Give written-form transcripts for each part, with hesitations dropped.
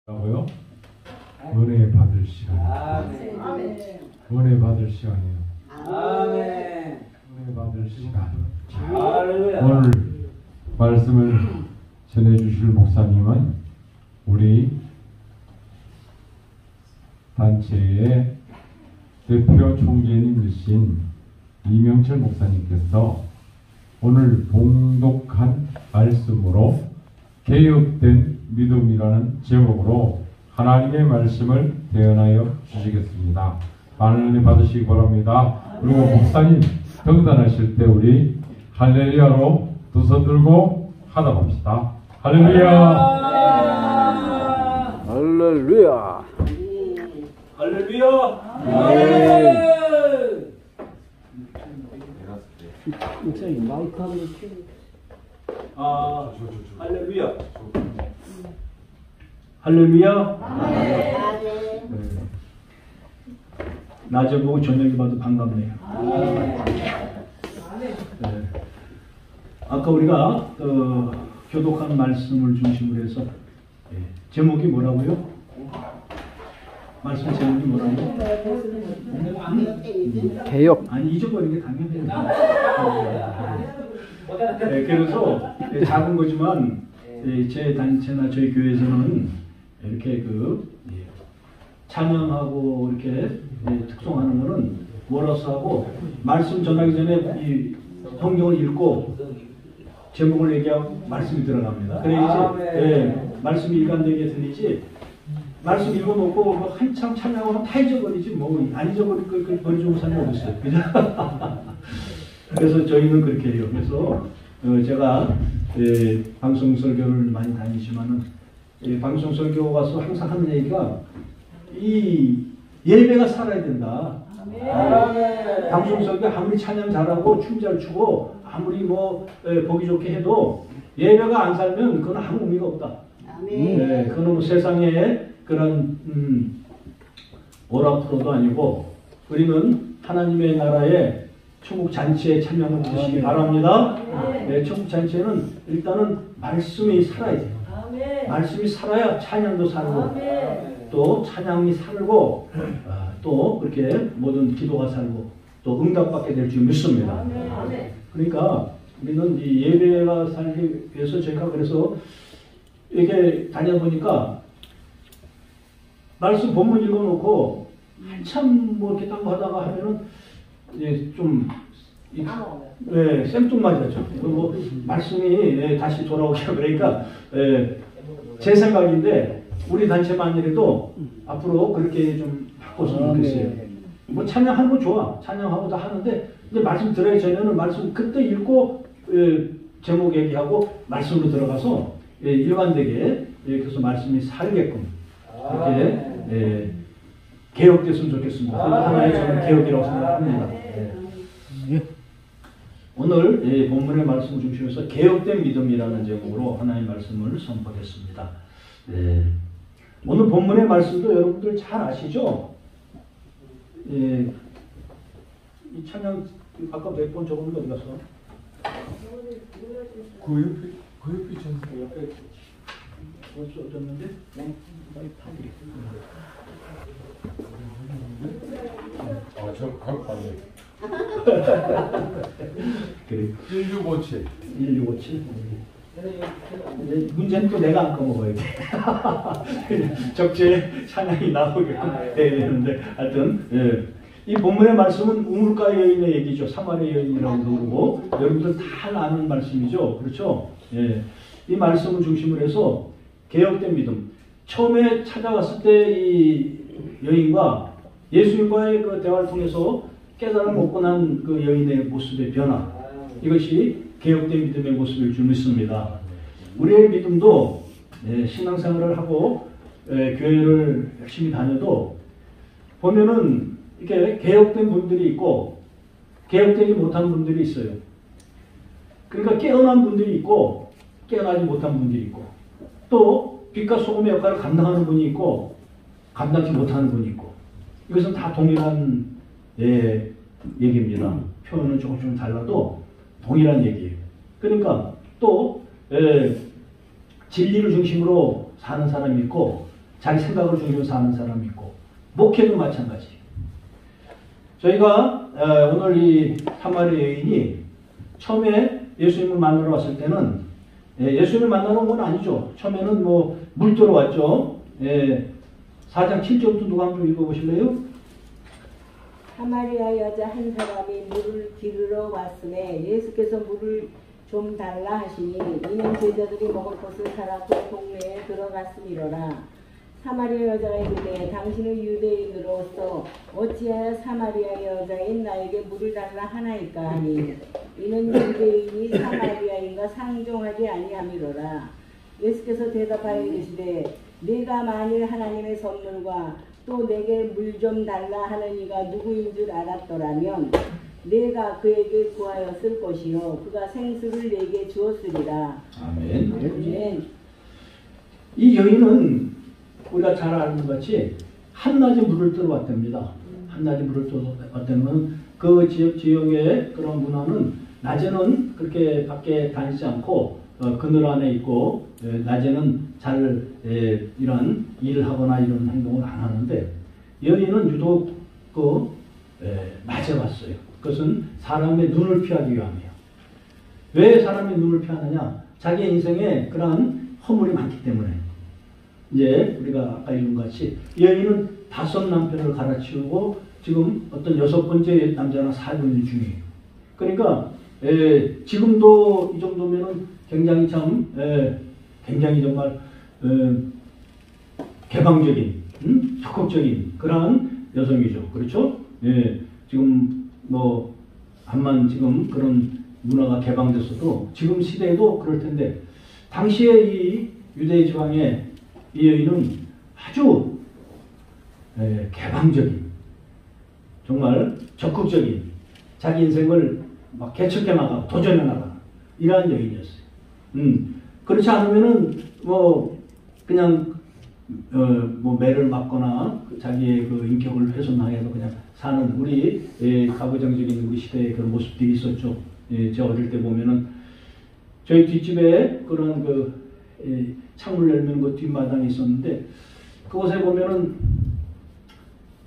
라고요? 은혜 받을 시간. 은혜 받을 시간이에요. 은혜 받을 시간. 오늘 말씀을 전해주실 목사님은 우리 단체의 대표 총재님이신 이명철 목사님께서 오늘 봉독한 말씀으로 개혁된 믿음이라는 제목으로 하나님의 말씀을 대언하여 주시겠습니다. 많은 은혜 받으시기 바랍니다. 그리고 목사님 등단하실 때 우리 할렐루야로 두 손 들고 하답합시다. 할렐루야. 할렐루야. 할렐루야. 목사님 마이크 한번 켜주세요. 할렐루야. 할렐루야. 낮에 보고 저녁에 봐도 반갑네요. 네. 아까 우리가 교독한 말씀을 중심으로 해서 제목이 뭐라고요? 말씀 제목이 뭐라고요? 개혁. 아니 잊어버린 게 당연해요. 네, 그래서 작은 거지만 제 단체나 저희 교회에서는 이렇게 찬양하고 이렇게 특송하는 거는 몰아서 하고 말씀 전하기 전에 이 성경을 읽고 제목을 얘기하고 말씀이 들어갑니다. 그래야지 말씀이 일관되게 들리지. 말씀 읽어놓고 한참 찬양하면 다 잊어버리지 뭐 안 잊어버릴 걸 버리는 사람이 어딨어요. 그죠? 그래서 저희는 그렇게 해요. 그래서 제가 방송 설교를 많이 다니지만은 방송 설교 가서 항상 하는 얘기가 이 예배가 살아야 된다. 방송 설교 아무리 찬양 잘하고 춤 잘 추고 아무리 뭐 보기 좋게 해도 예배가 안 살면 그건 아무 의미가 없다. 그건 뭐 세상에 그런 오락프로도 아니고 우리는 하나님의 나라에 천국 잔치에 참여를 드시기 바랍니다. 천국 잔치에는 일단은 말씀이 살아야 돼요. 말씀이 살아야 찬양도 살고 또 찬양이 살고 또 그렇게 모든 기도가 살고 또 응답받게 될 줄 믿습니다. 그러니까 우리는 이 예배가 살기 위해서 제가 그래서 이렇게 다녀보니까 말씀 본문 읽어놓고 한참 뭐 이렇게 딴 거 하다가 하면은 좀 생뚱맞았죠. 그리고 말씀이 다시 돌아오게 그러니까 제 생각인데 우리 단체만이라도 앞으로 그렇게 좀 바꿨으면 좋겠어요. 뭐 찬양하는 거 좋아. 찬양하고 다 하는데 이제 말씀 들어야 전에는 말씀 그때 읽고 제목 얘기하고 말씀으로 들어가서 일관되게 그래서 말씀이 살게끔 이렇게 개혁됐으면 좋겠습니다. 하나의 저는 개혁이라고 생각합니다. 오늘 본문의 말씀을 중심해서 개혁된 믿음이라는 제목으로 하나의 말씀을 선포했습니다. 오늘 본문의 말씀도 여러분들 잘 아시죠? 이 찬양 아까 몇 번 적은 거 어디 갔어? 그 옆에 있잖아요. 옆에 어쩌는데? 저 갖고 왔네. 그래. 1657. 1657. 문제는 또 내가 안 까먹어야 돼. 적재 찬양이 나오게끔 해야 되는데 하여튼 이 본문의 말씀은 우물가 여인의 얘기죠. 사마리아 여인이라고 그러고 여러분들 다 아는 말씀이죠. 그렇죠? 이 말씀을 중심으로 해서 개혁된 믿음. 처음에 찾아왔을 때 이 여인과 예수님과의 그 대화를 통해서 깨달음을 얻고 난 그 여인의 모습의 변화. 이것이 개혁된 믿음의 모습일 줄 믿습니다. 우리의 믿음도 신앙생활을 하고 교회를 열심히 다녀도 보면은 이렇게 개혁된 분들이 있고 개혁되지 못한 분들이 있어요. 그러니까 깨어난 분들이 있고 깨어나지 못한 분들이 있고 또 빛과 소금의 역할을 감당하는 분이 있고 감당하지 못하는 분이 있고 이것은 다 동일한 얘기입니다. 표현은 조금 달라도 동일한 얘기예요. 그러니까 또 진리를 중심으로 사는 사람이 있고 자기 생각을 중심으로 사는 사람이 있고 목회도 마찬가지. 저희가 오늘 이 사마리아 여인이 처음에 예수님을 만나러 왔을 때는 예수님을 만나러 온 건 아니죠. 처음에는 뭐 물도로 왔죠. 4장 7절부터 누가 한번 읽어보실래요? 사마리아 여자 한 사람이 물을 기르러 왔음에 예수께서 물을 좀 달라 하시니 이는 제자들이 먹을 것을 사라고 동네에 들어갔음이로라. 사마리아 여자가 이르되 당신은 유대인으로서 어찌하여 사마리아 여자인 나에게 물을 달라 하나이까 하니 이는 유대인이 사마리아인과 상종하지 아니함이로라. 예수께서 대답하여 이르시되 네가 만일 하나님의 선물과 또 내게 물 좀 달라 하는 이가 누구인 줄 알았더라면 내가 그에게 구하였을 것이요 그가 생수를 내게 주었으리라. 아멘. 아멘. 이 여인은 우리가 잘 아는 것 같이 한낮에 물을 뜨러 왔답니다. 한낮에 물을 뜨러 왔다는 그 지역의 그런 문화는 낮에는 그렇게 밖에 다니지 않고 그늘 안에 있고 낮에는 잘 이런 일을 하거나 이런 행동을 안 하는데 여인은 유독 낮에 왔어요. 그것은 사람의 눈을 피하기 위함이에요. 왜 사람의 눈을 피하느냐? 자기 인생에 그러한 허물이 많기 때문에. 이제 우리가 아까 읽은 것 같이 여인은 5 남편을 갈아치우고 지금 어떤 6번째 남자랑 살고 있는 중이에요. 그러니까 지금도 이 정도면은 굉장히 굉장히 정말 개방적인, 적극적인 그러한 여성이죠. 그렇죠? 지금 뭐 암만 지금 그런 문화가 개방됐어도 지금 시대에도 그럴 텐데 당시에 이 유대 지방에 이 여인은 아주 개방적인, 정말 적극적인 자기 인생을 막 개척해 나가고 도전해 나가는 이러한 여인이었어요. 그렇지 않으면은 뭐 그냥 뭐 매를 맞거나 자기의 그 인격을 훼손하여서 그냥 사는 우리 가부장적인 우리 시대의 그런 모습들이 있었죠. 제 어릴 때 보면은 저희 뒷집에 그런 창문 열면 그 뒷마당이 있었는데 그곳에 보면은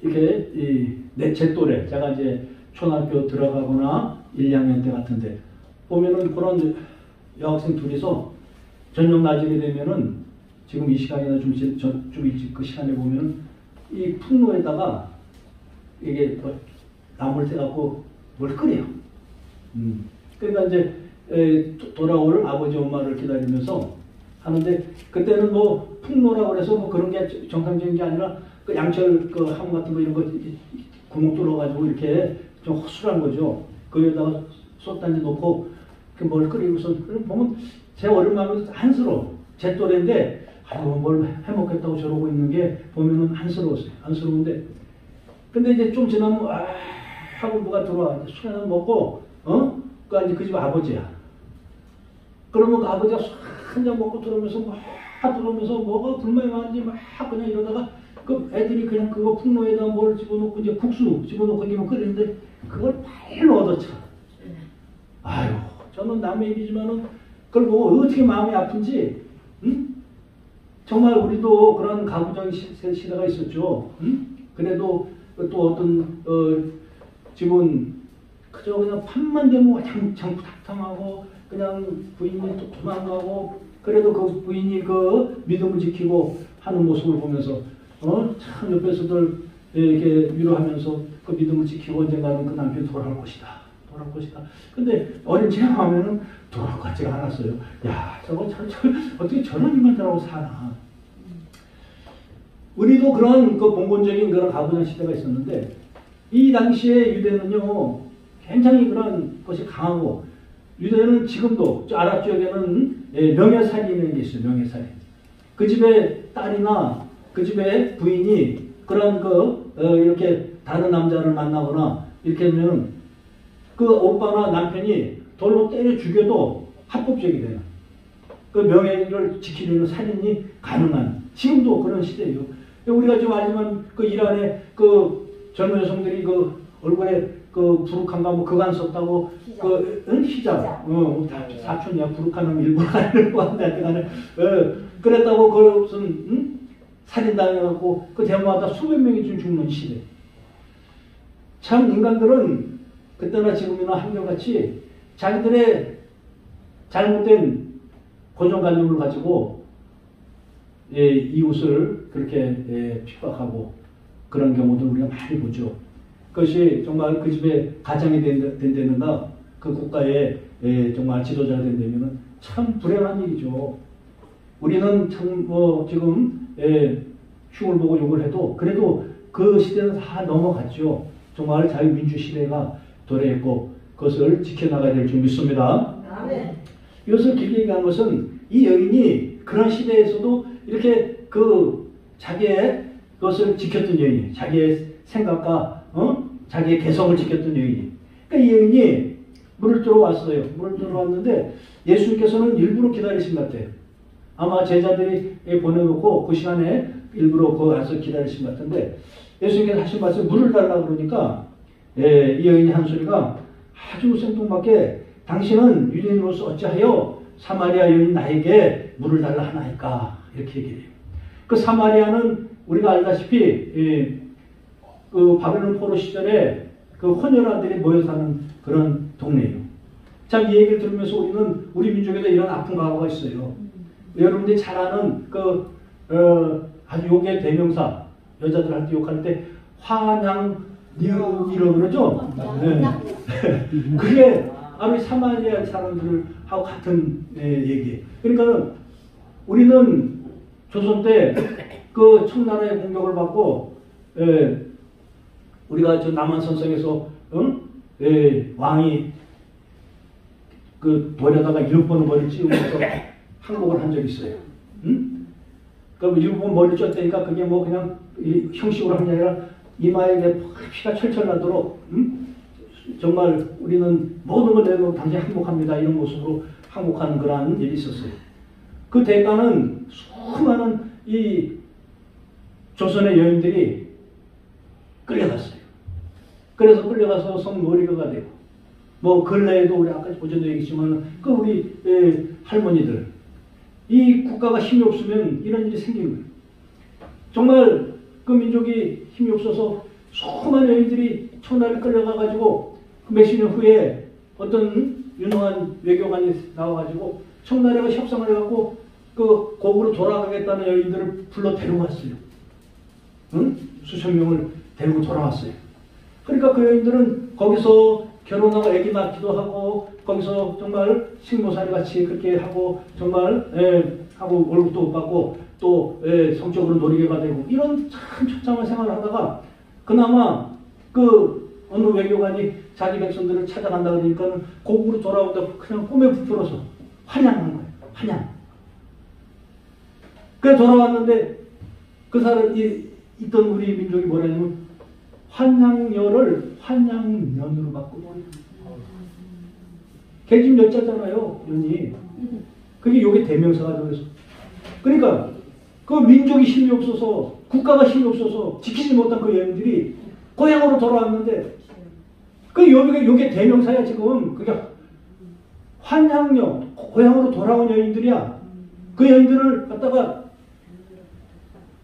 이렇게 제 또래 제가 이제 초등학교 들어가거나 1, 2학년 때 같은데 보면은 그런 여학생 둘이서 저녁 낮이 되면은 지금 이 시간이나 좀 일찍 그 시간에 보면은 이 풍로에다가 이게 뭐 나물 떼갖고 뭘 끓여요. 그러니까 이제 돌아올 아버지 엄마를 기다리면서 하는데 그때는 뭐 풍로라고 그래서 뭐 그런 게 정상적인 게 아니라 그 양철 그 함 같은 거 이런 거 구멍 뚫어가지고 이렇게 좀 허술한 거죠. 거기에다가 솥단지 놓고 뭘 끓이고서 보면 제 어린 마음이 안쓰러워. 제 또래인데 아유 뭘 해먹겠다고 저러고 있는 게 보면은 안쓰러웠어요. 안쓰러운데 근데 이제 좀 지나면 하고 누가 들어와 술 한잔 먹고 그 집 아버지야. 그러면 그 아버지가 술 한잔 먹고 들어오면서 막 들어오면서 뭐가 불만이 많은지 막 그냥 이러다가 그 애들이 그냥 그거 풍로에다 뭘 집어넣고 이제 국수 집어넣고 이게 뭐 끓이는데 그걸 발로 얻어차. 아유 저는 남의 일이지만은 그걸 보고 어떻게 마음이 아픈지 정말 우리도 그런 가부장의 시대가 있었죠. 그래도 또 어떤 집은 그저 그냥 판만 되면 장부탁탕하고 그냥 부인이 또 도망가고 그래도 그 부인이 그 믿음을 지키고 하는 모습을 보면서 참 옆에서들 이렇게 위로하면서 그 믿음을 지키고 언젠가는 그 남편이 돌아올 것이다. 돌아올 것이다. 근데 어린 제 마음에는 돌아올 것 같지가 않았어요. 야 저거 어떻게 저런 인간들하고 사나. 우리도 그런 그 봉건적인 그런 가부장 시대가 있었는데 이 당시에 유대는요 굉장히 그런 것이 강하고 유대는 지금도 저 아랍 지역에는 명예살인이라는 게 있어요. 명예살인. 그 집의 딸이나 그 집의 부인이 그런 이렇게 다른 남자를 만나거나 이렇게 하면은 그 오빠나 남편이 돌로 때려 죽여도 합법적이 돼요. 그 명예를 지키려는 살인이 가능한 지금도 그런 시대예요. 우리가 좀 알지만 그 이란의 그 젊은 여성들이 그 얼굴에 그 부룩한가 뭐 그간 썼다고 히잡 사촌이야 부룩한 놈 일부러 가는 거 한데 그랬다고 그 무슨 살인당해갖고 그 대마다 수백 명이 좀 죽는 시대. 참 인간들은 그때나 지금이나 한결같이 자기들의 잘못된 고정관념을 가지고 이웃을 그렇게 핍박하고 그런 경우도 우리가 많이 보죠. 그것이 정말 그 집에 가장이 된다든가 그 국가에 정말 지도자가 된다면 참 불행한 일이죠. 우리는 참 지금 흉을 보고 욕을 해도 그래도 그 시대는 다 넘어갔죠. 정말 자유민주 시대가 도래했고 그것을 지켜나가야 될 줄 믿습니다. 이것을 길게 얘기한 것은 이 여인이 그런 시대에서도 이렇게 자기의 것을 지켰던 여인이, 자기의 생각과 자기의 개성을 지켰던 여인이. 그러니까 이 여인이 물을 들어왔어요. 물을 들어왔는데 예수님께서는 일부러 기다리신 것 같아요. 아마 제자들이 보내놓고 그 시간에 일부러 거기 가서 기다리신 것 같은데 예수님께서 하신 말씀 물을 달라고 그러니까 이 여인이 한 소리가 아주 생뚱맞게 당신은 유대인으로서 어찌하여 사마리아 여인 나에게 물을 달라 하나이까 이렇게 얘기해요. 그 사마리아는 우리가 알다시피 그 바벨론 포로 시절에 그 혼혈아들이 모여 사는 그런 동네예요. 참 이 얘기를 들으면서 우리는 우리 민족에도 이런 아픈 과거가 있어요. 여러분들이 잘 아는 아주 욕의 대명사 여자들한테 욕할 때 환양이라고 그러죠. 네. 그게 아무리 사마리아 사람들하고 같은 얘기예요. 그러니까 우리는 조선 때 그 청나라의 공격을 받고 우리가 저 남한선성에서 왕이 그 돌에다가 7번을 머리를 찌우면서 항복을 한 적이 있어요. 그럼 7번 머리를 쪘다니까 그게 뭐 그냥 형식으로 한 게 아니라 이마에 피가 철철 나도록 정말 우리는 모든 걸 내고 당장 항복합니다. 이런 모습으로 항복하는 그러한 일이 있었어요. 그 대가는 수많은 이 조선의 여인들이 끌려갔어요. 그래서 끌려가서 성노리가가 되고 뭐 근래에도 우리 아까 어제도 얘기했지만 그 우리 할머니들 이 국가가 힘이 없으면 이런 일이 생기는 거예요. 정말 그 민족이 힘이 없어서 수많은 여인들이 청나라에 끌려가가지고 몇십 년 후에 어떤 유능한 외교관이 나와가지고 청나라가 협상을 해갖고 그 고국으로 돌아가겠다는 여인들을 불러 데려갔어요. 수천 명을 데리고 돌아왔어요. 그러니까 그 여인들은 거기서 결혼하고 아기 낳기도 하고 거기서 정말 식모살이 같이 그렇게 하고 정말 하고 월급도 못 받고 또 성적으로 놀이개가 되고 이런 참 처참한 생활을 하다가 그나마 그 어느 외교관이 자기 백성들을 찾아간다 그러니까 고국으로 돌아온다 그냥 꿈에 부풀어서 환영한 거예요. 환영. 그래 돌아왔는데 그 사람이 있던 우리 민족이 뭐냐면 환양녀를 환양년으로 바꾸고 개집 여자잖아요. 연이. 그게 요게 대명사가 되어서 그러니까 그 민족이 힘이 없어서 국가가 힘이 없어서 지키지 못한 그 여인들이 고향으로 돌아왔는데 그 요게 대명사야 지금. 그게 환양녀 고향으로 돌아온 여인들이야. 그 여인들을 갖다가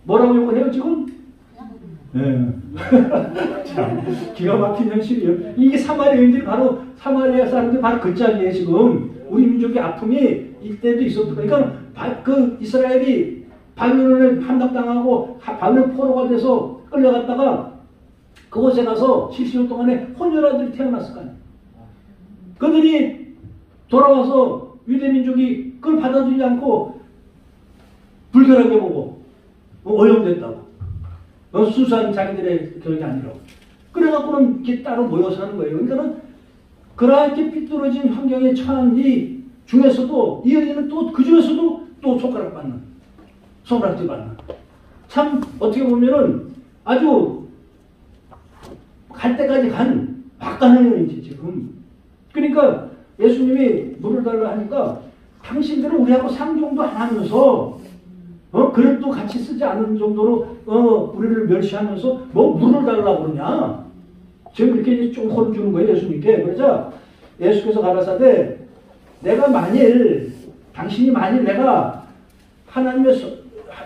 뭐라고 욕을 해요 지금? 참 기가 막힌 현실이에요. 이게 사마리아인들이 바로 사마리아 사람들이 바로 그 짝이에요 지금. 우리 민족의 아픔이 이때도 있었던 거니까 그 이스라엘이 바벨론에 함락당하고 바벨론 포로가 돼서 끌려갔다가 그곳에 가서 70년 동안에 혼혈아들이 태어났을 거 아니에요. 그들이 돌아와서 유대 민족이 그걸 받아주지 않고 불결하게 보고 오염됐다고. 수수한 자기들의 교육이 아니라고. 그래갖고는 이렇게 따로 모여서 하는 거예요. 그러니까는 그렇게 삐뚤어진 환경에 처한 이 중에서도 이 여인은 또 그 중에서도 또 손가락 받는, 손가락질 받는. 참 어떻게 보면은 아주 갈 때까지 간 막가는 여인이지 지금. 그러니까 예수님이 물을 달라 하니까 당신들은 우리하고 상종도 안 하면서 그릇도 같이 쓰지 않은 정도로 우리를 멸시하면서 뭐 물을 달라고 그러냐. 지금 이렇게 좀 혼을 주는 거예요 예수님께. 그러자 예수께서 가라사대 당신이 만일 내가 하나님의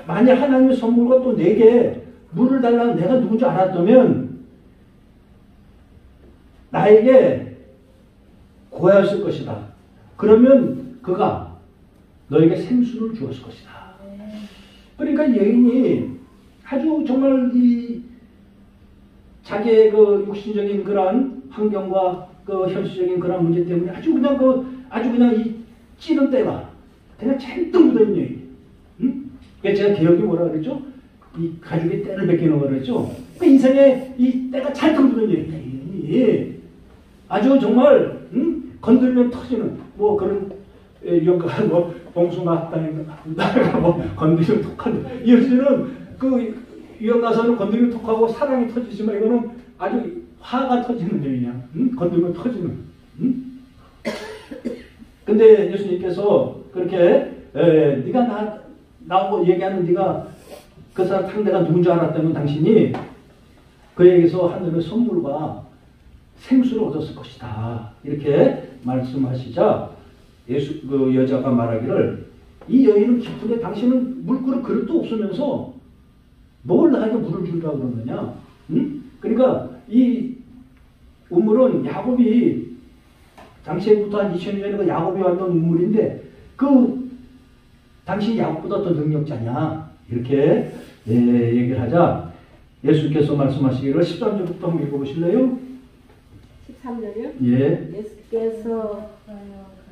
만약 하나님의 선물과 또 내게 물을 달라 내가 누군지 알았다면 나에게 고하였을 것이다. 그러면 그가 너에게 생수를 주었을 것이다. 그러니까 여인이 아주 정말 이 자기의 그 육신적인 그러한 환경과 그 현실적인 그런 문제 때문에 아주 그냥 이 찌는 때가 그냥 잔뜩 묻어있는 여인. 응? 그래서 제가 개혁이 뭐라 그랬죠? 이 가죽에 때를 벗기는 거라 그랬죠? 그 인생에 이 때가 잔뜩 묻어있는 여인이 아주 정말 건들면 터지는 뭐 그런 유형가 뭐 봉숭아 학당인가 뭐 건드리면 톡하는 이어지는 그 유형가서는 건드리면 톡하고 사랑이 터지지만 이거는 아주 화가 터지는 여인이야. 건드리면 터지는. 근데 예수님께서 그렇게 네가 나오고 얘기하는 네가 그 사람 상대가 누군지 알았다면 당신이 그에게서 하늘의 선물과 생수를 얻었을 것이다. 이렇게 말씀하시자 그 여자가 말하기를 이 여인은 기쁜데 당신은 물그릇 그릇도 없으면서 뭘 나에게 물을 주려고 그러느냐. 응? 그러니까 이 우물은 야곱이 당시에부터 한 2000년 전에 그 야곱이 왔던 우물인데 그 당신이 야곱보다 더 능력자냐 이렇게 얘기를 하자 예수께서 말씀하시기를 13절부터 한번 읽어보실래요? 13절이요? 예. 예수께서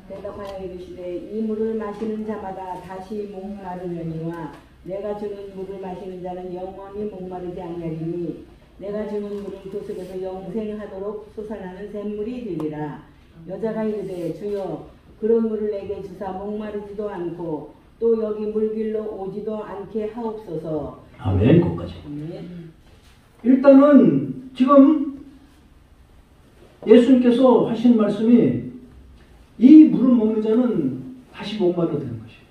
대답하여 이르시되 이 물을 마시는 자마다 다시 목마르려니와 내가 주는 물을 마시는 자는 영원히 목마르지 아니하리니 내가 주는 물은 그 속에서 영생하도록 솟아나는 샘물이 되리라. 여자가 이르되 주여 그런 물을 내게 주사 목마르지도 않고 또 여기 물길로 오지도 않게 하옵소서. 아멘. 거기까지. 아멘. 일단은 지금 예수님께서 하신 말씀이 이 물을 먹는 자는 다시 목마르게 되는 것이에요.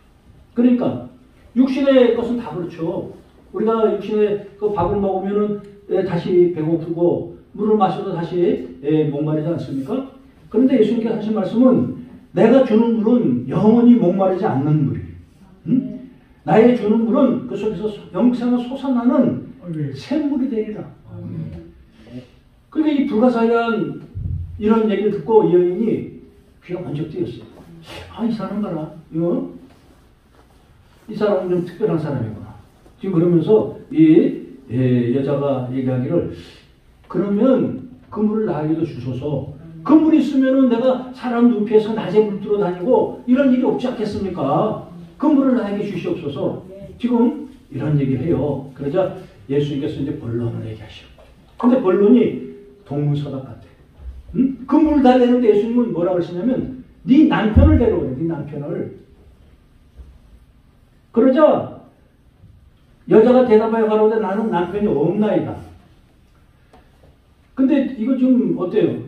그러니까 육신의 것은 다 그렇죠. 우리가 육신의 그 밥을 먹으면은 다시 배고프고 물을 마셔도 다시 목마르지 않습니까? 그런데 예수님께서 하신 말씀은 내가 주는 물은 영원히 목마르지 않는 물이에요. 응? 나의 주는 물은 그 속에서 영생을 솟아나는 샘물이 되리라. 그런데 이 불가사의한 이런 얘기를 듣고 이 여인이 귀가 번쩍 뜨였어요. 아, 이 사람 봐라. 이 사람은 좀 특별한 사람이구나. 지금 그러면서 이 여자가 얘기하기를 그러면 그 물을 나에게도 주소서. 그 물이 있으면은 내가 사람 눈피해서 낮에 물들어 다니고 이런 일이 없지 않겠습니까? 그 물을 나에게 주시옵소서. 지금 이런 얘기를 해요. 그러자 예수님께서 이제 본론을 얘기하시오. 근데 본론이 동문서답 같아. 응? 그 물을 달래는데 예수님은 뭐라고 하시냐면 네 남편을 데려오래. 네 남편을. 그러자 여자가 대답하여 가로되 나는 남편이 없나이다. 근데 이거 지금 어때요?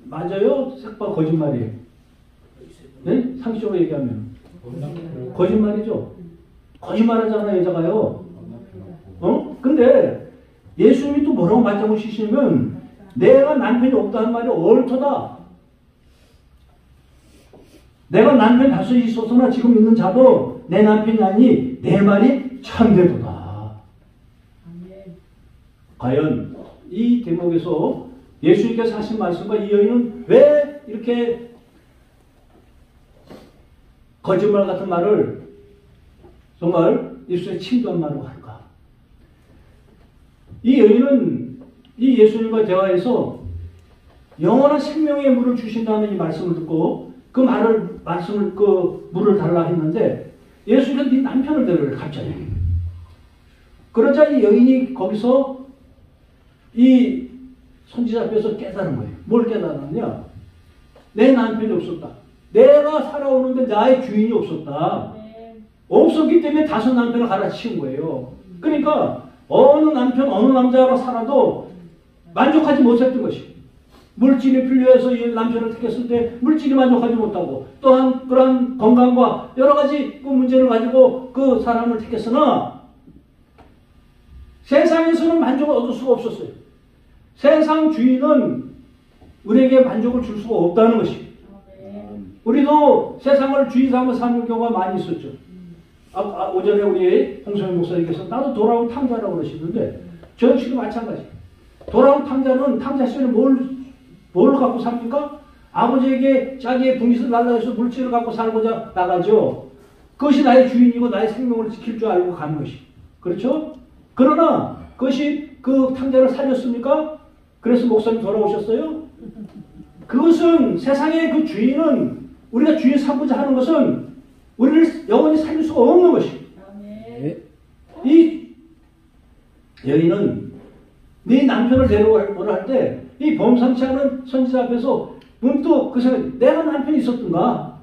맞아요? 색바 거짓말이에요? 네? 상식적으로 얘기하면 거짓말이죠? 거짓말하잖아요 여자가요. 근데 예수님이 또 뭐라고 맞장구 치시냐면 내가 남편이 없다는 말이 옳도다. 내가 남편 다섯이 있었으나 지금 있는 자도 내 남편이 아니 내 말이 참되도다. 과연 이 대목에서 예수님께서 하신 말씀과 이 여인은 왜 이렇게 거짓말 같은 말을 정말 예수의 친구한 말로 할까? 이 여인은 이 예수님과 대화에서 영원한 생명의 물을 주신다는 이 말씀을 듣고 그 말씀을 그 물을 달라 했는데 예수님은 네 남편을 데려오래 갑자기. 그러자 이 여인이 거기서 이 선지자 앞에서 깨달은 거예요. 뭘 깨달았냐? 내 남편이 없었다. 내가 살아오는데 나의 주인이 없었다. 없었기 때문에 다섯 남편을 갈아치운 거예요. 그러니까 어느 남편, 어느 남자로 살아도 만족하지 못했던 것이. 물질이 필요해서 이 남편을 택했을 때 물질이 만족하지 못하고 또한 그런 건강과 여러 가지 그 문제를 가지고 그 사람을 택했으나 세상에서는 만족을 얻을 수가 없었어요. 세상 주인은 우리에게 만족을 줄 수가 없다는 것이. 우리도 세상을 주인 삼아 사는 경우가 많이 있었죠. 오전에 우리 홍성현 목사님께서 나도 돌아온 탕자라고 그러시는데 저 역시도 마찬가지. 돌아온 탕자는 탕자 씨는 뭘 갖고 삽니까? 아버지에게 자기의 분깃을 날라해서 물질을 갖고 살고자 나가죠. 그것이 나의 주인이고 나의 생명을 지킬 줄 알고 가는 것이. 그렇죠? 그러나 그것이 그 탕자를 살렸습니까? 그래서 목사님 돌아오셨어요? 그것은 세상의 그 주인은 우리가 주인 삼고자 하는 것은 우리를 영원히 살릴 수가 없는 것이. 이 여인은 네 남편을 데려오라 할 때 이 범상치 않은 선지자 앞에서 문득 그 생각, 내가 남편이 있었던가?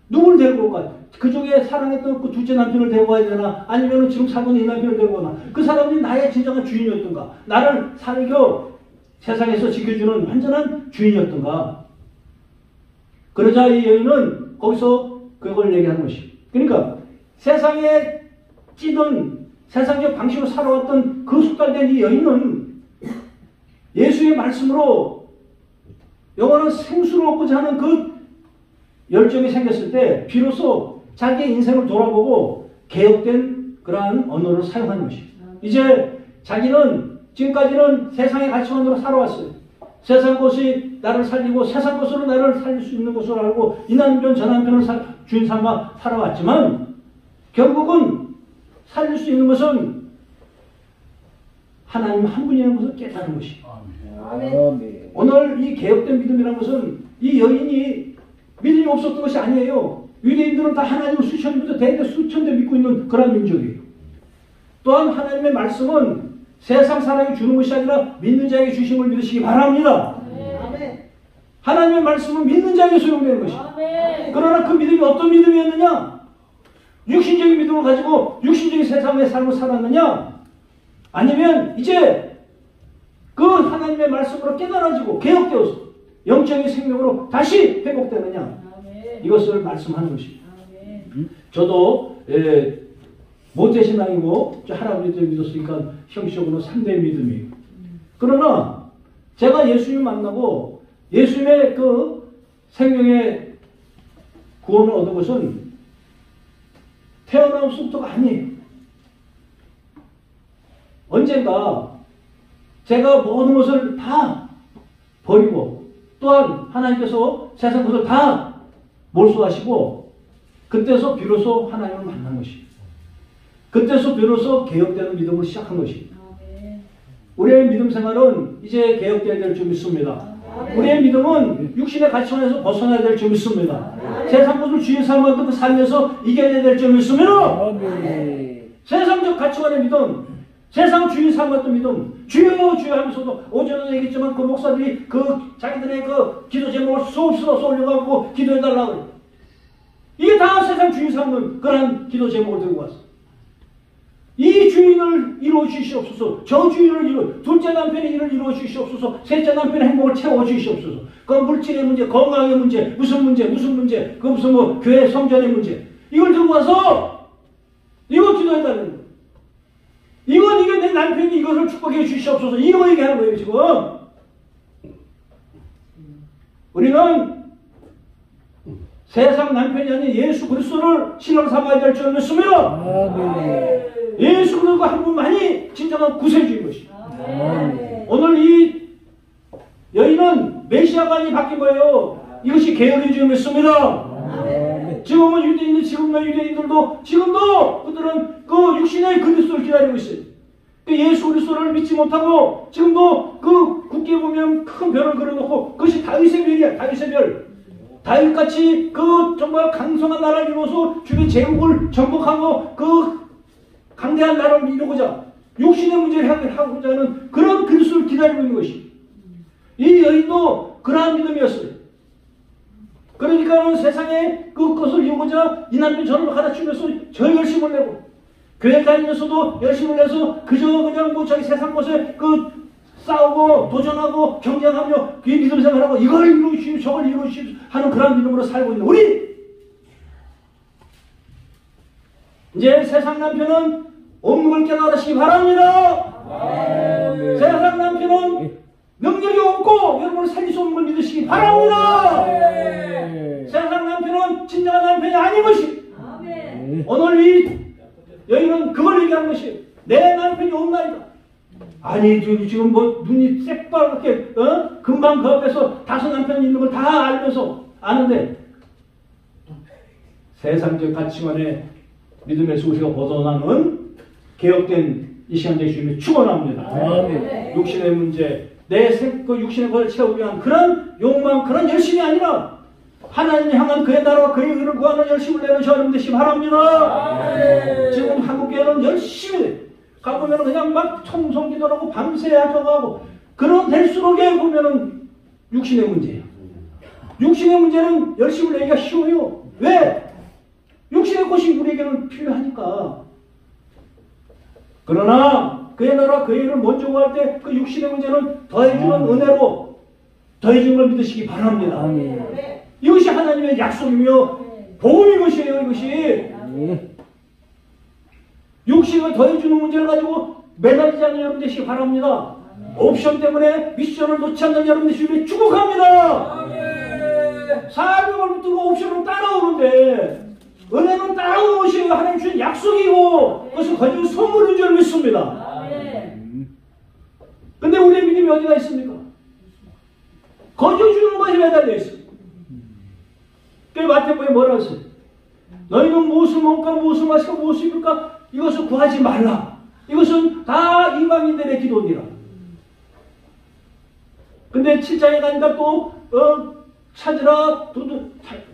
누굴 데리고 올까? 그중에 사랑했던 그 둘째 남편을 데리고 와야 되나? 아니면 지금 살고 있는 이 남편을 데리고 오나? 그 사람이 나의 진정한 주인이었던가? 나를 살겨 세상에서 지켜주는 완전한 주인이었던가? 그러자 이 여인은 거기서 그걸 얘기하는 것이. 그러니까 세상에 찌든 세상적 방식으로 살아왔던 그 숙달된 이 여인은 예수의 말씀으로 영원한 생수를 얻고자 하는 그 열정이 생겼을 때 비로소 자기의 인생을 돌아보고 개혁된 그러한 언어를 사용하는 것입니다. 이제 자기는 지금까지는 세상의 가치관으로 살아왔어요. 세상 것이 나를 살리고 세상 것으로 나를 살릴 수 있는 것으로 알고 이 남편 저 남편을 주인 삼아 살아왔지만 결국은 살릴 수 있는 것은 하나님 한 분이라는 것을 깨달은 것이. 아멘. 오늘 이 개혁된 믿음이라는 것은 이 여인이 믿음이 없었던 것이 아니에요. 유대인들은 다 하나님을 수천 대 믿고 있는 그런 민족이에요. 또한 하나님의 말씀은 세상 사람이 주는 것이 아니라 믿는 자에게 주심을 믿으시기 바랍니다. 아멘. 하나님의 말씀은 믿는 자에게 소용되는 것이에요. 그러나 그 믿음이 어떤 믿음이었느냐? 육신적인 믿음을 가지고 육신적인 세상의 삶을 살았느냐? 아니면 이제 그 하나님의 말씀으로 깨달아지고 개혁되어서 영적인 생명으로 다시 회복되느냐? 이것을 말씀하는 것입니다. 저도 모태신앙이고 할아버지들 믿었으니까 형식적으로 3대 믿음이에요. 그러나 제가 예수님 만나고 예수님의 그 생명의 구원을 얻은 것은 태어나면서부터가 아니에요. 언젠가 제가 모든 것을 다 버리고 또한 하나님께서 세상 것을 다 몰수하시고 그때서 비로소 하나님을 만난 것입니다. 그때서 비로소 개혁되는 믿음을 시작한 것입니다. 우리의 믿음 생활은 이제 개혁되어야 될 줄 믿습니다. 우리의 믿음은 육신의 가치관에서 벗어나야 될 줄 믿습니다. 세상 것을 주인 삼아도 그 삶에서 이겨야 될 줄 믿습니다. 세상적 가치관의 믿음, 세상 주인 삼았던 믿음, 주여 주여 하면서도 오전에 얘기했지만 그 목사들이 그 자기들의 그 기도 제목을 수없이 올려가고 기도해달라고 그래요. 이게 다 세상 주인 삼는 그런 기도 제목을 들고 왔어. 이 주인을 이루어 주시옵소서. 저 주인을 둘째 남편의 일을 이루어 주시옵소서. 셋째 남편의 행복을 채워 주시옵소서. 그 물질의 문제, 건강의 문제, 무슨 문제, 그 무슨 뭐 교회 성전의 문제. 이걸 들고 와서 이거 기도해달라는 거예요. 이게 내 남편이 이것을 축복해 주시옵소서. 이거 얘기하는 거예요, 지금. 우리는 세상 남편이 아닌 예수 그리스도를 신랑 삼아야 될 줄 믿습니다. 예수 그리스도 한 분만이 진정한 구세주인 것입니다. 오늘 이 여인은 메시아관이 바뀐 거예요. 이것이 개혁의 줄 믿습니다. 지금은 유대인들도 지금도 그들은 그 육신의 그리스도를 기다리고 있어요. 예수 그리스도를 믿지 못하고 지금도 그 국기에 보면 큰 별을 그려놓고 그것이 다윗의 별이야. 다윗의 별. 다윗같이 그 정말 강성한 나라를 이루어서 주변 제국을 정복하고 그 강대한 나라를 이루고자 육신의 문제를 해결하고자 하는 그런 그리스도를 기다리고 있는 것이. 이 여인도 그러한 믿음이었어요. 그러니까 세상에 그것을 이루고자 이 남편 저를 가르치면서 저 열심을 내고 교회 다니면서도 열심을 내서 그저 그냥 뭐 저기 세상 것에 그 싸우고 도전하고 경쟁하며 그 믿음 생활하고 이걸 이루시오 저걸 이루시오 하는 그런 믿음으로 살고 있는 우리. 이제 세상 남편은 없는 걸 깨달으시기 바랍니다. 세상 남편은 능력이 없고 여러분을 살릴 수 없는 걸 믿으시기 바랍니다. 세상 남편은 진정한 남편이 아닌 것이. 오늘 이 아니 지금 뭐 눈이 새빨갛게 금방 그 앞에서 다섯 남편이 있는 걸 다 알면서 아는데 세상적 가치관에 믿음에서 우리가 벗어나는 개혁된 이 시간 되시면 축원합니다. 육신의 문제, 그 육신의 것을 채우기 위한 그런 욕망, 그런 열심이 아니라 하나님 향한 그의 나라와 그의 의를 구하는 열심을 내는 저여러분 되시기 바랍니다. 지금 한국교회는 열심히 가보면 그냥 막 청송기도하고 밤새 야정하고 그런 될수록에 보면은 육신의 문제예요. 육신의 문제는 열심을 내기가 쉬워요. 왜? 육신의 것이 우리에게는 필요하니까. 그러나 그의 나라 그의 일을 먼저 구할 때 그 육신의 문제는 더해주는 은혜로 더해주는 걸 믿으시기 바랍니다. 이것이 하나님의 약속이며 복음인 것이에요. 이것이 육신을 더해주는 문제를 가지고 매달리지 않는 여러분 되시기 바랍니다. 옵션 때문에 미션을 놓지 않는 여러분 되시기를 축복합니다. 사명을 붙들고 옵션을 따라오는데 은혜는 따라오는 것이에요. 하나님 주신 약속이고 그것은 가지고 선물인 줄 믿습니다. 근데 우리의 믿음이 어디가 있습니까? 거저주는 것에 매달려 있습니다. 그 마태복음에 뭐라고 했어요? 너희는 무엇을 먹을까 무엇을 마실까 무엇을 입을까 이것을 구하지 말라. 이것은 다 이방인들의 기도니라. 근데 7장에 가니까 또 찾으라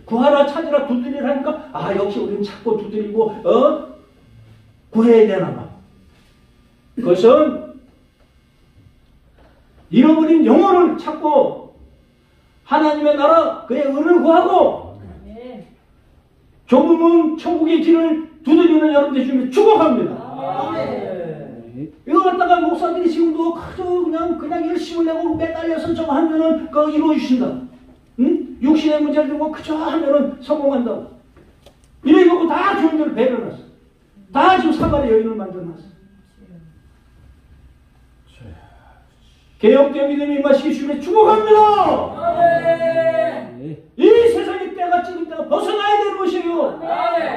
구하라 찾으라 두드리라 하니까 아 역시 우리는 찾고 두드리고 구해야 되나 봐. 그것은 잃어버린 영혼을 찾고 하나님의 나라 그의 의를 구하고 좁은 천국의 길을 두드리는 여러분 되시면 축복합니다. 이거 갖다가 목사들이 지금도 그냥 열심을 내고 매달려서 저거 하면은 그거 이루어주신다. 응? 육신의 문제를 두고 그저 하면은 성공한다고. 이래놓고 다 교인들을 배려놨어. 다 지금 사마리아 여인을 만들어놨어. 개혁된 믿음이 임하시기 주님의 축복합니다. 이 세상의 때가 지금 때가 벗어나야 되는 것이에요.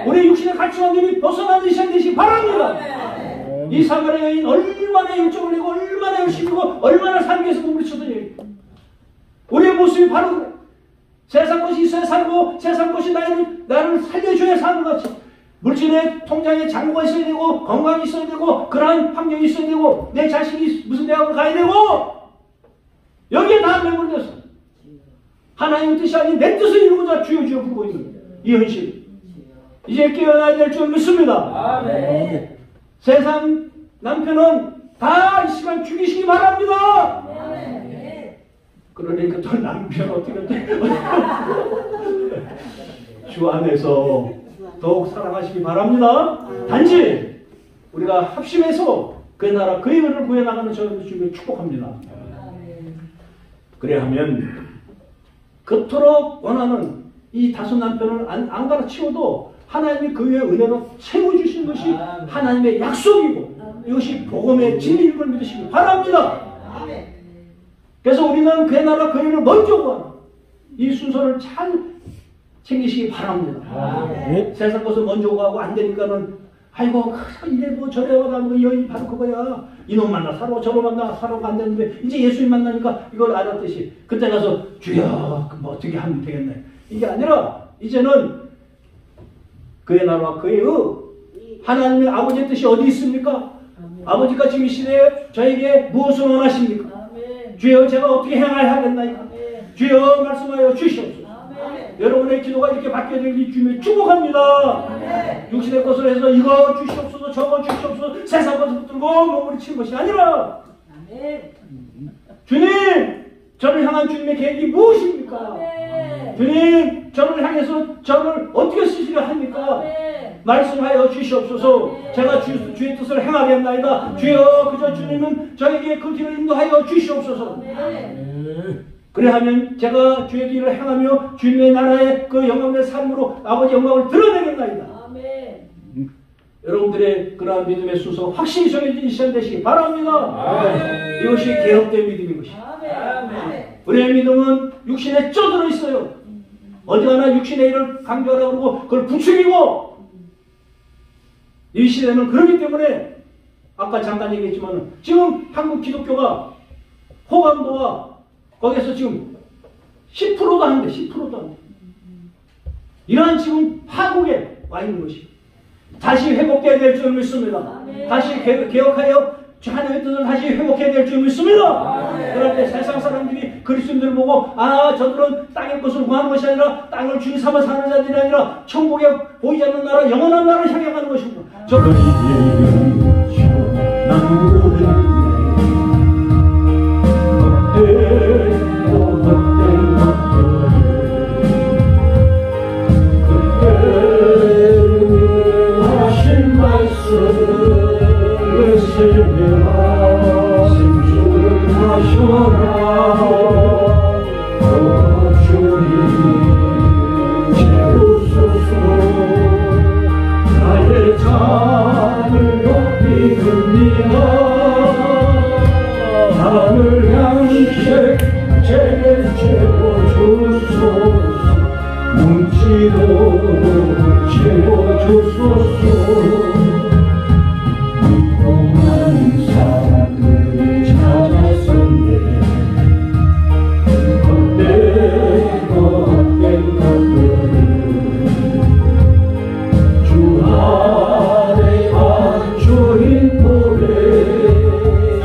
우리 육신의 가치관들이 벗어나는 시간 되시기 바랍니다. 이 사마리아 여인 얼마나 열정을 내고 얼마나 열심히 하고 얼마나 삶 위해서 몸을 쳐드려요. 우리의 모습이 바로 그래. 세상 것이 있어야 살고 세상 것이 나를 살려줘야 사는 것 같이 물질의 통장에 잔고가 있어야 되고 건강이 있어야 되고 그러한 환경이 있어야 되고 내 자식이 무슨 대학을 가야 되고 여기에 다 매몰돼서 하나님의 뜻이 아닌 내 뜻을 이루고자 주여 부르고 있는 이 현실 이제 깨어나야 될 줄 믿습니다. 아멘. 세상 남편은 다 이 시간 죽이시기 바랍니다. 아멘. 그러니까 또 남편 어떻게 돼? 주 안에서 더욱 사랑하시기 바랍니다. 단지 우리가 합심해서 그 나라 그의 의를 구해나가는 저를 주님을 축복합니다. 그래 하면 그토록 원하는 이 다섯 남편을 안 갈아치워도 하나님이 그 위에 은혜로 채워주신 것이 하나님의 약속이고 이것이 복음의 진리인 걸 믿으시기 바랍니다. 그래서 우리는 그의 나라 그의 의를 먼저 구하는 이 순서를 잘 챙기시기 바랍니다. 세상 것을 먼저 구하고 안 되니까는 아이고 이래도 저래도 가는 여인이 바로 그거야. 이놈 만나 사러 저놈 만나 사러가 안 되는데 이제 예수님 만나니까 이걸 알았듯이 그때 가서 주여 뭐 어떻게 하면 되겠네. 이게 아니라 이제는 그의 나라와 그의 하나님의 아버지의 뜻이 어디 있습니까? 아버지가 지금 이 시대에 저에게 무엇을 원하십니까? 주여 제가 어떻게 행해야 하겠나이까? 주여 말씀하여 주시옵소서. 여러분의 기도가 이렇게 바뀌어야 되길 주님을 축복합니다. 육신의 것을 해서 이거 주시옵소서 저거 주시옵소서 세상 것을 붙들고 몸을 치는 것이 아니라 주님 저를 향한 주님의 계획이 무엇입니까? 주님 저를 향해서 저를 어떻게 쓰시려 합니까? 말씀하여 주시옵소서. 제가 주의 뜻을 행하겠나이다. 주여 그저 주님은 저에게 그 길을 인도하여 주시옵소서. 그래하면 제가 주의 길을 행하며 주님의 나라의 그 영광의 삶으로 아버지 영광을 드러내겠나이다. 아멘. 여러분들의 그러한 믿음의 순서 확실히 정해진 시간 되시기 바랍니다. 아멘. 이것이 개혁된 믿음인 것입니다. 아멘. 우리의 믿음은 육신에 쪄들어 있어요. 어디가나 육신의 일을 강조하라고 그러고 그걸 부추기고 이 시대는 그렇기 때문에 아까 잠깐 얘기했지만 지금 한국 기독교가 호감도와 거기에서 지금 10%도 안 돼. 10%도 안 돼. 이러한 지금 파국에 와 있는 것이 다시 회복해야 될 줄 믿습니다. 다시 개혁하여 하나님의 뜻을 다시 회복해야 될 줄 믿습니다. 그런데 세상 사람들이 그리스도인들을 보고 저들은 땅의 것을 구하는 것이 아니라 땅을 주인 삼아 사는 자들이 아니라 천국에 보이지 않는 나라 영원한 나라를 향해 가는 것입니다. 저들은 하신 말씀을 새겨라 생주를 마셔라 주님 채우소서 나의 잔을 높이 듭니다 하늘 양식 채워주소서 뭉치도 채워주소서 믿고만 사람들이 찾았었네 헛된 것들을 주 안에 안주인 노래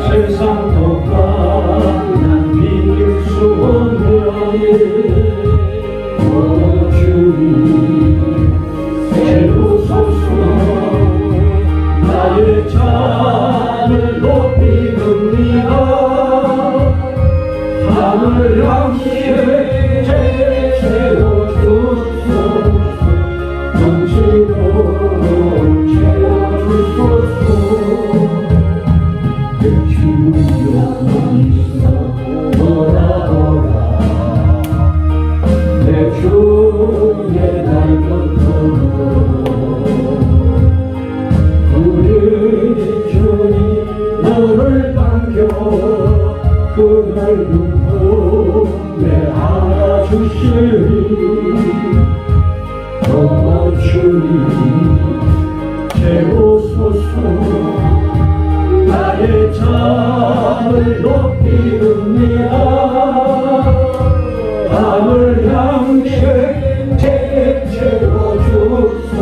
세상도 난 비길 수 없는 주님 채우소서 나의 잔을 높이 듭니다 하늘 양식 채워주소서 넘치도록 채워주소서 내 주여 어디서 오라오라 내 주의 닮은 우리 주님 너를 반겨 그 넓은 품에 안아주시리 주님 채우소서 나의 잔을 높이 듭니다 하늘 양식 채워주소서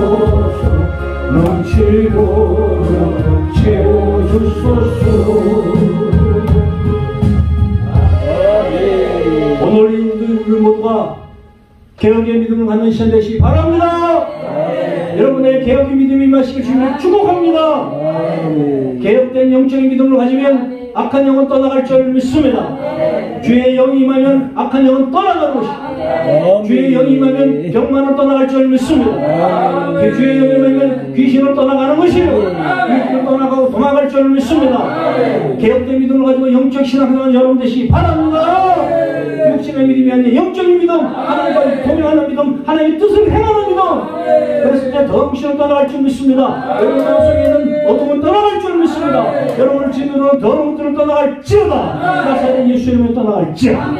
넘치도록 채워주소서 오늘 우리 모두가 개혁의 믿음을 갖는 시간 되시기 바랍니다. 여러분의 개혁의 믿음이 임하시길 주님을 축복합니다. 개혁된 영적인 믿음을 가지면 악한 영은 떠나갈 줄 믿습니다. 주의 영이 임하면 악한 영은 떠나가는 것입니다. 주의 영이 임하면 병만은 떠나갈 줄 믿습니다. 주의 영이 임하면 귀신은 떠나가는 것이요 귀신은 떠나가고 도망갈 줄 믿습니다. 개혁된 믿음을 가지고 영적 신앙생활 여러분 되시기 바랍니다. 육신의 믿음이 아닌 영적인 믿음, 하나님과 동행하는 믿음, 하나님의 뜻을 행하는 믿음. 그랬을 때 더 귀신은 떠나갈 줄 믿습니다. 여러분 마음속에 있는 어둠은 떠나갈 줄 믿습니다. 여러분을 지으는 더러운 것들은 떠나갈지어다. 나사렛 예수 이름으로 떠나갈지어다.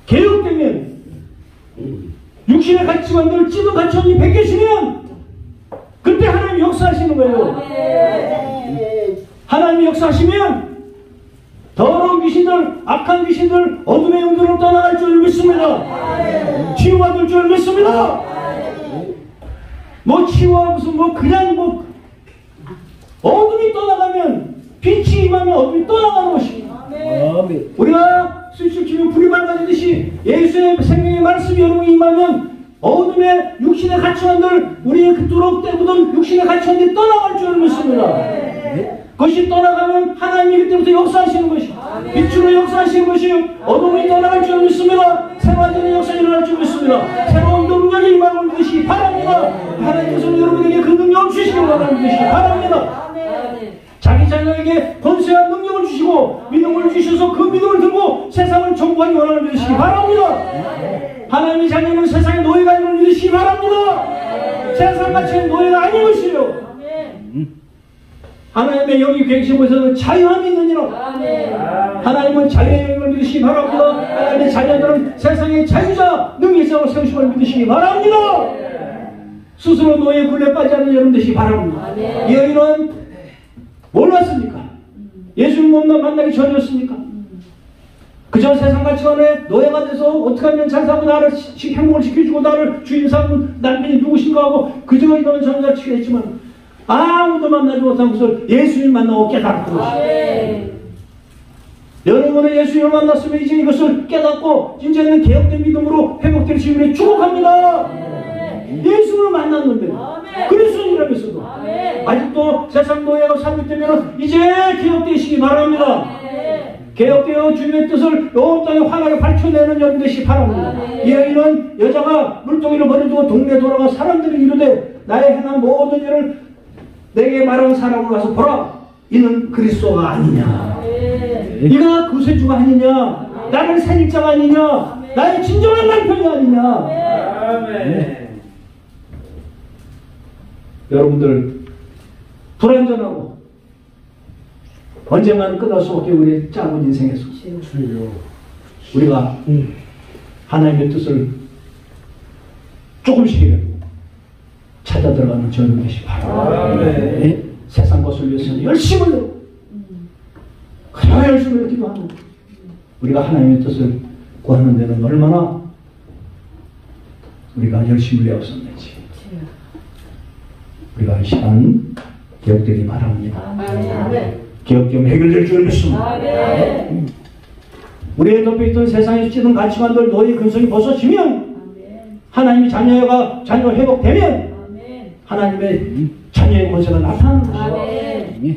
개혁되면 육신의 가치관들 찌든 가치관이 베껴지면 그때 하나님이 역사하시는 거예요. 하나님이 역사하시면 더러운 귀신들, 악한 귀신들, 어둠의 영들은 떠나갈 줄 믿습니다. 치유받을 줄 믿습니다. 뭐 치유와 무슨 그냥 어둠이 떠나가면 빛이 임하면 어둠이 떠나가는 것입니다. 우리가 스위치를 키면 불이 밝아지듯이 예수의 생명의 말씀이 여러분이 임하면 어둠의 육신의 가치관들, 우리의 그토록 때묻은 육신의 가치관들이 떠나갈 줄 믿습니다. 그것이 떠나가면 하나님이 그때부터 역사하시는 것이요 빛으로 역사하시는 것이요 어둠이 떠나갈 줄 믿습니다. 생활적인 역사가 일어날 줄 믿습니다. 새로운 능력이 임함을 믿으시기 바랍니다. 하나님께서는 여러분에게 그 능력을 주시기 바랍니다. 바랍니다. 자기 자녀에게 권세한 능력을 주시고 믿음을 주셔서 그 믿음을 들고 세상을 정복하기 원하는 믿으시기 바랍니다. 하나님의 자녀는 세상의 노예가 아닌 걸 믿으시기 바랍니다. 세상같이 노예가 아닌 것이요 하나님의 영이 계신 곳에서는 자유함이 있느니라. 하나님은 자유의 영을 믿으시기 바랍니다. 하나님의 자녀들은 세상의 자유자 능력자로 세우심을 믿으시기 바랍니다. 스스로 노예 굴레 빠지 않는 여러분 되시기 바랍니다. 이러한 몰랐습니까? 예수님 만나기 전이었습니까? 그저 세상 가치관에 노예가 돼서 어떻게 하면 잘 살고 나를 행복을 시켜주고 나를 주인 삼은 남편이 누구신가 하고 그저 이런 전자를 취했지만 아무도 만나지 못한 것을 예수님 만나고 깨닫고 여러분은 예수님을 만났으면 이제 이것을 깨닫고 이제는 개혁된 믿음으로 회복될 시간에 축복합니다. 예수를 만났는데 그리스도인이라면서도 아직도 세상 노예로 살고 있다면 이제 개혁되시기 바랍니다. 개혁되어 주님의 뜻을 온 땅에 환하게 밝혀내는 여러분 되시기 바랍니다. 이 여인은 여자가 물동이를 버려두고 동네에 돌아가 사람들이 이르되 나의 행한 모든 일을 내게 말하는 사람을 와서 보라. 이는 그리스도가 아니냐. 이가 구세주가 아니냐. 나를 살릴 자가 아니냐. 나의 진정한 남편이 아니냐. 여러분들 불완전하고 언젠가는 끝날 수밖에 우리의 짧은 인생에서 우리가 하나님의 뜻을 조금씩이라도 찾아 들어가는 저는 것이 바로 세상 것을 위해서는 열심을 그냥 열심히 기도하는 우리가 하나님의 뜻을 구하는 데는 얼마나 우리가 열심을 내었었는지 우리가 이 시간 개혁되기 바랍니다. 개혁되면 해결될 줄 믿습니다. 우리의 덮여있던 세상에 찌든 가치관들 노예 근성이 벗어지면 하나님의 자녀가 회복되면 하나님의 자녀의 권세가 나타나는 것이요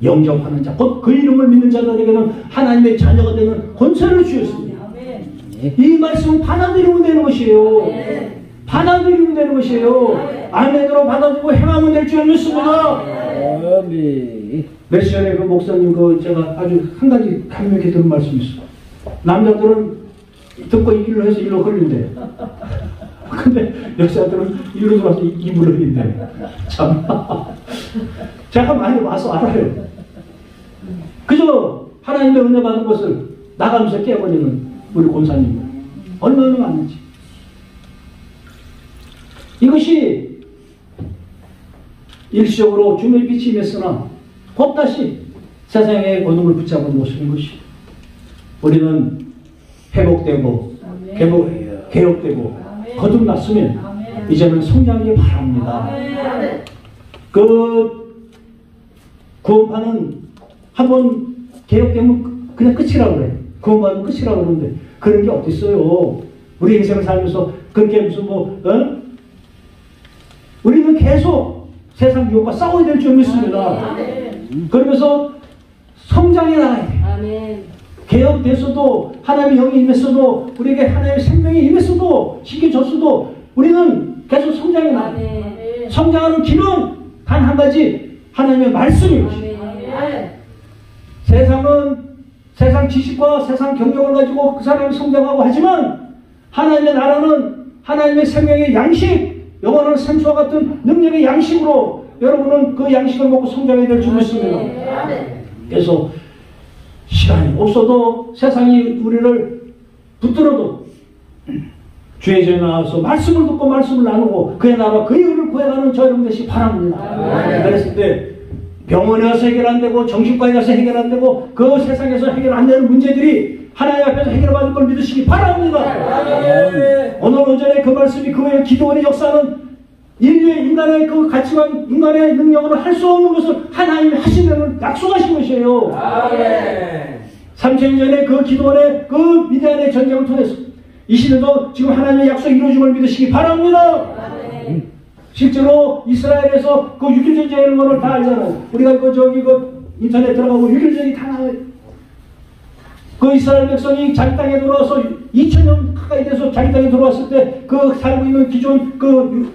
영접하는 자, 곧 그 이름을 믿는 자들에게는 하나님의 자녀가 되는 권세를 주셨습니다. 이 말씀은 받아들이면 되는 것이에요. 받아들이면 되는 것이에요. 아멘으로 받아들이고 행하면 될 줄 믿습니다. 몇 시간에 그 목사님 제가 아주 한 가지 감명이 들은 말씀이 있어요. 남자들은 듣고 일로 해서 일로 흘린대. 근데 여자들은 일로 들어와서 입으로 흘린대. 참. 제가 많이 와서 알아요. 그저 하나님의 은혜 받은 것을 나가면서 깨버리는 우리 권사님 얼마나 많은지. 이것이 일시적으로 주님의 빛이 임했으나 곧 다시 세상의 어둠을 붙잡은 모습인 것이. 우리는 회복되고 개혁되고 거듭났으면 이제는 성장하기 바랍니다. 그 구원파는 한번 개혁되면 그냥 끝이라고 그래. 구원받으면 끝이라고 그러는데 그런 게 어디 있어요. 우리 인생을 살면서 그렇게 무슨 우리는 계속 세상 유혹과 싸워야 될 줄 믿습니다. 그러면서 성장해 나가야 돼. 개혁됐어도 하나님의 영이 임했어도 우리에게 하나님의 생명이 임했어도 시켜줬어도 우리는 계속 성장해 나가야 돼. 성장하는 길은 단 한 가지 하나님의 말씀입니다. 세상은 세상 지식과 세상 경력을 가지고 그 사람이 성장하고 하지만 하나님의 나라는 하나님의 생명의 양식 영원한 생수와 같은 능력의 양식으로 여러분은 그 양식을 먹고 성장해야 될 줄 믿습니다. 그래서 시간이 없어도 세상이 우리를 붙들어도 주의 전에 나와서 말씀을 듣고 말씀을 나누고 그의 나라 그의 의를 구해가는 저 여러분 되시기 바랍니다. 그랬을 때 병원에 가서 해결 안 되고 정신과에 가서 해결 안 되고 그 세상에서 해결 안 되는 문제들이 하나님 앞에서 해결받을 걸 믿으시기 바랍니다. 오늘 오전에 그 말씀이 그 외에 기도원의 역사는 인간의 그 가치관, 인간의 능력으로 할 수 없는 것을 하나님이 하시는 약속하신 것이에요. 3000년 전에 그 기도원의 그 미디안의 전쟁을 통해서 이 시대도 지금 하나님의 약속이 이루어짐을 믿으시기 바랍니다. 실제로 이스라엘에서 그 6.1 전쟁이라는 것을 다 알잖아요. 우리가 인터넷 들어가고 6.1 전쟁이 다 나와요. 그 이스라엘 백성이 자기 땅에 들어와서 2000년 가까이 돼서 자기 땅에 들어왔을 때 그 살고 있는 기존 그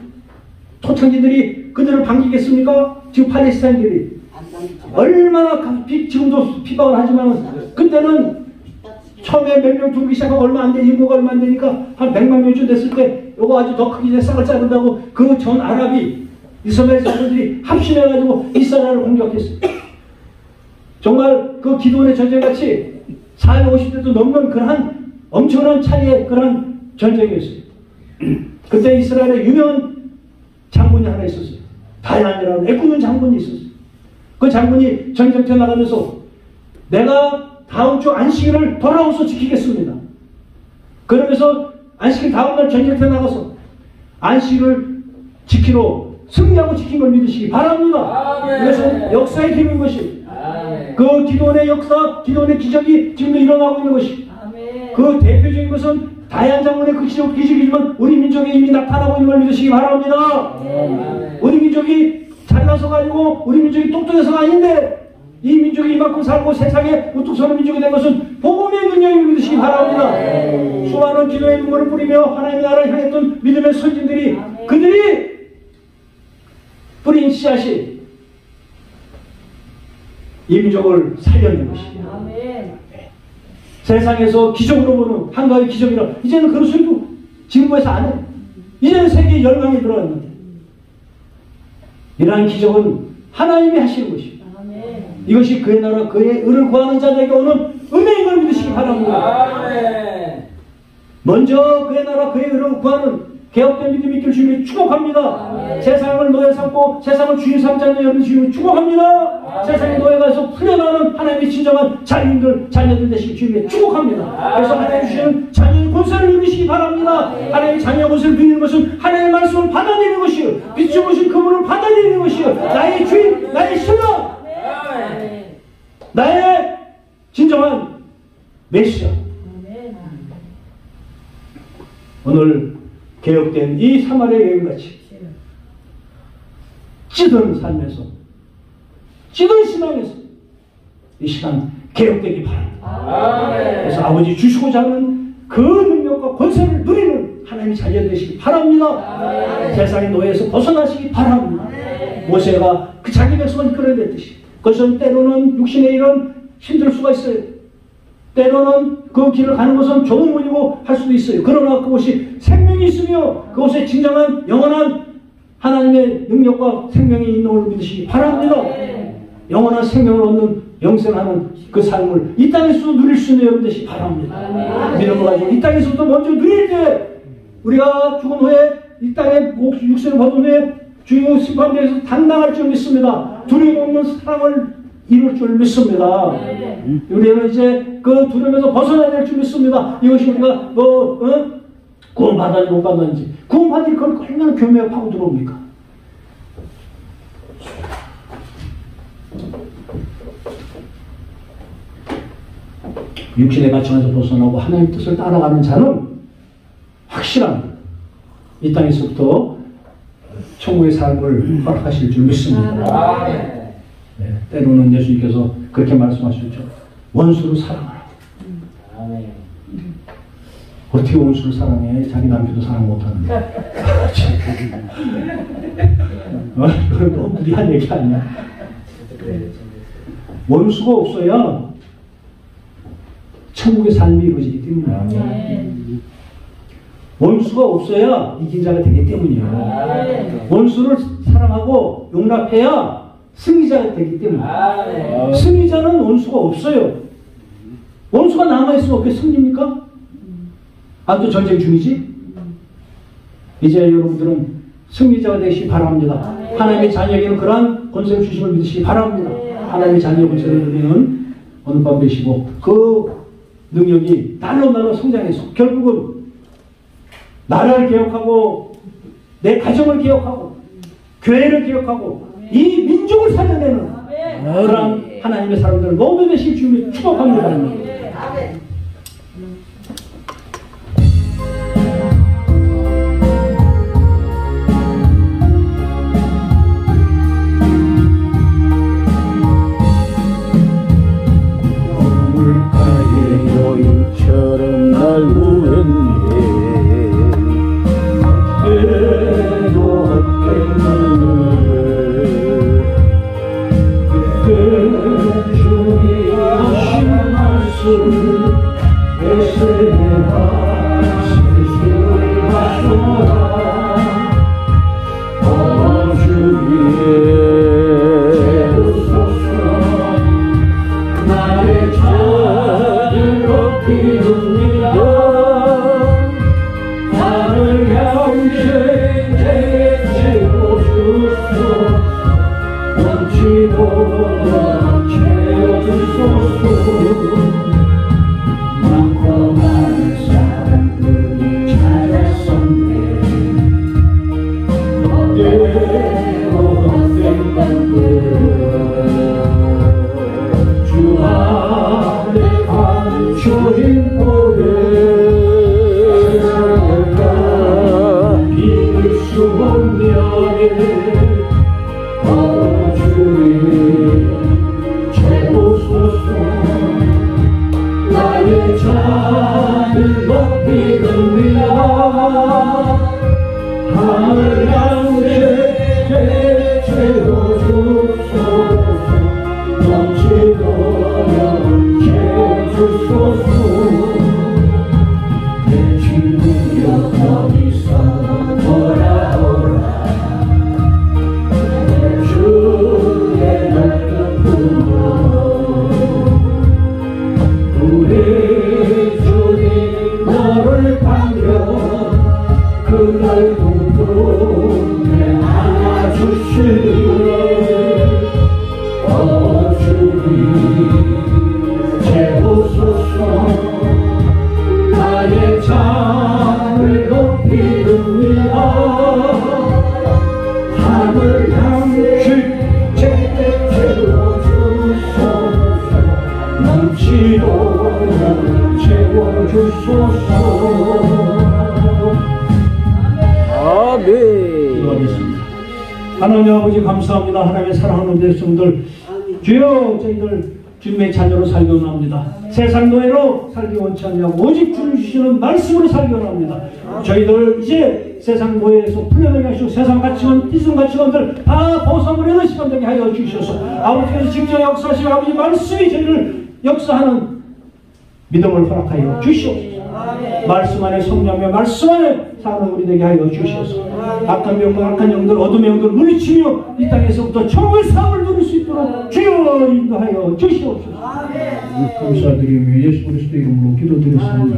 토착지들이 그들을 반기겠습니까? 지금 팔레스타인들이 얼마나 지금도 핍박을 하지만 그때는 처음에 몇 명 죽기 시작하고 얼마 안 돼, 인구가 얼마 안 되니까 한 100만 명쯤 됐을 때 요거 아주 더 크게 싹을 자른다고 그 전 아랍이 이스라엘 사람들이 합심해가지고 이스라엘을 공격했어요. 정말 그 기도원의 전쟁같이 450대도 넘는 그러한 엄청난 차이의 그런 전쟁이었어요. 그때 이스라엘에 유명한 장군이 하나 있었어요. 다얀이라는 애꾸는 장군이 있었어요. 그 장군이 전쟁터에 나가면서 내가 다음 주 안식일을 돌아오서 지키겠습니다. 그러면서 안식일 다음날 전쟁터에 나가서 안식일을 지키러 승리하고 지킨 걸 믿으시기 바랍니다. 그래서 역사의 힘인 것이 그 기도원의 역사, 기도원의 기적이 지금도 일어나고 있는 것이 그 대표적인 것은 다얀 장군의 그 기적이지만 우리 민족에 이미 나타나고 있는 걸 믿으시기 바랍니다. 우리 민족이 잘나서가 아니고 우리 민족이 똑똑해서가 아닌데 이 민족이 이만큼 살고 세상에 우뚝 서는 민족이 된 것은 복음의 능력을 믿으시기 바랍니다. 수많은 기도의 눈물을 뿌리며 하나님의 나라를 향했던 믿음의 선진들이 그들이 뿌린 씨앗이 이 민족을 살려낸 것입니다. 세상에서 기적으로 보는 한가위 기적이라 이제는 그런 소리도 진부에서 안 해. 이제는 세계에 열강이 들어갔는데 이러한 기적은 하나님이 하시는 것입니다. 이것이 그의 나라 그의 의를 구하는 자들에게 오는 은혜인 걸 믿으시기 바랍니다. 먼저 그의 나라 그의 의를 구하는 개혁된 믿음이 있길 주님이 축복합니다. 세상을 노예 삼고 세상을 주인 삼지 않는 여러분 주님이 축복합니다. 세상의 노예가서 풀려나는 하나님의 진정한 자녀들 자녀들 되시길 주님이 축복합니다. 그래서 하나님 주시는 자녀의 권세를 누리시기 바랍니다. 하나님의 자녀의 권세를 누리는 것은 하나님의 말씀을 받아들이는 것이요 빛 주신 그분을 받아들이는 것이요 나의 주인 나의 신랑 나의 진정한 메시아. 오늘 개혁된 이 사마리아 여인같이 찌든 삶에서 찌든 신앙에서 이 시간 개혁되기 바랍니다. 그래서 아버지 주시고자 하는 그 능력과 권세를 누리는 하나님의 자녀 되시기 바랍니다. 세상의 노예에서 벗어나시기 바랍니다. 모세가 그 자기 백성을 이끌어냈듯이 그것은 때로는 육신의 일은 힘들 수가 있어요. 때로는 그 길을 가는 것은 좁은 문이고 할 수도 있어요. 그러나 그곳이 생명이 있으며 그곳에 진정한 영원한 하나님의 능력과 생명이 있는 걸 믿으시기 바랍니다. 영원한 생명을 얻는 영생하는 그 삶을 이 땅에서도 누릴 수 있는 여러분 되시기 바랍니다. 믿음을 가지고 이 땅에서부터 먼저 누릴 때 우리가 죽은 후에 이 땅에 육신을 거둔 후에 주의 심판대에서 당당할 줄 믿습니다. 두려움 없는 사랑을 이룰 줄 믿습니다. 우리는 이제 그 두려움에서 벗어나야 될 줄 믿습니다. 이것이 우리가 구원받았는지 못 받았는지 구원받을 걸 얼마나 교묘하게 파고 들어옵니까? 육신의 가치관에서 벗어나고 하나님 뜻을 따라가는 자는 확실한 이 땅에서부터 천국의 삶을 허락하실 줄 믿습니다. 네, 때로는 예수님께서 그렇게 말씀하셨죠. 원수를 사랑하라. 어떻게 원수를 사랑해? 자기 남편도 사랑 못하는데. 이건 너무 무리한 얘기 아니야? 원수가 없어야 천국의 삶이 이루어지기 때문이야. 원수가 없어야 이긴 자가 되기 때문이에요. 원수를 사랑하고 용납해야 승리자가 되기 때문에 승리자는 원수가 없어요. 원수가 남아있으면 어떻게 승리입니까? 또 전쟁 중이지? 이제 여러분들은 승리자가 되시기 바랍니다. 하나님의 자녀에게는 그러한 권세를 주심을 믿으시기 바랍니다. 하나님의 자녀의 권세를 누리는 어느 밤 되시고 그 능력이 날로 성장해서 결국은 나라를 개혁하고 내 가정을 개혁하고 교회를 개혁하고 이 민족을 살려내는 그런 하나님의 사람들을 모두 되실 주님을 축복합니다. 물가의 여인처럼 날 구했네. 때로 헛되는 주님이 하신 말씀 내세가 실수를 하소라. 주위에 오소서. 나의 자를 높이옵니다. 나를 향해 대체고 주소. 원치 못 많고 많은 사람들이 찾았었네. 헛된 것들 주 안에 감춰진 보배 세상을 비길 수 없냐네. 주님 채우소서. 나의 잔을 높이 듭니다. 하늘 향해 채워주소서. 넘치도록 채워주소서. 내 친구여 더 이상 돌아오라. 주의 넓은 품으로 우리 주님 너를 반겨 그 넓은 품에 안아주시네. 주님 채우소서. 나의 잔을 높이 듭니다. 하늘 향해 채워주소서. 넘치도록 채워주소서. 기도하겠습니다. 하나님 아버지 감사합니다. 하나님의 사랑하는 백성들, 주여 저희들 주님의 자녀로 살기 원합니다. 세상 노예로 살기 원치 않냐고 오직 주님 주시는 말씀으로 살기 원합니다. 저희들 이제 세상 노예에서 풀려나게 하시고 세상 가치관, 이성 가치관들 다 벗어버리는 시간 되게 하여 주셔서 아버지께서 직접 역사하시고 아버지 말씀이 저희를 역사하는 믿음을 허락하여 주시옵소서. 말씀 안에 성령의 말씀 안에 사는 우리 되게 하여 주시옵소서. 악한 병과 악한 영들 어둠의 영들 물리치며 이 땅에서부터 천국의 삶을 누릴 수 있도록 주여 인도하여 주시옵소서. 감사드리며 예수 그리스도 이름으로 기도드렸습니다.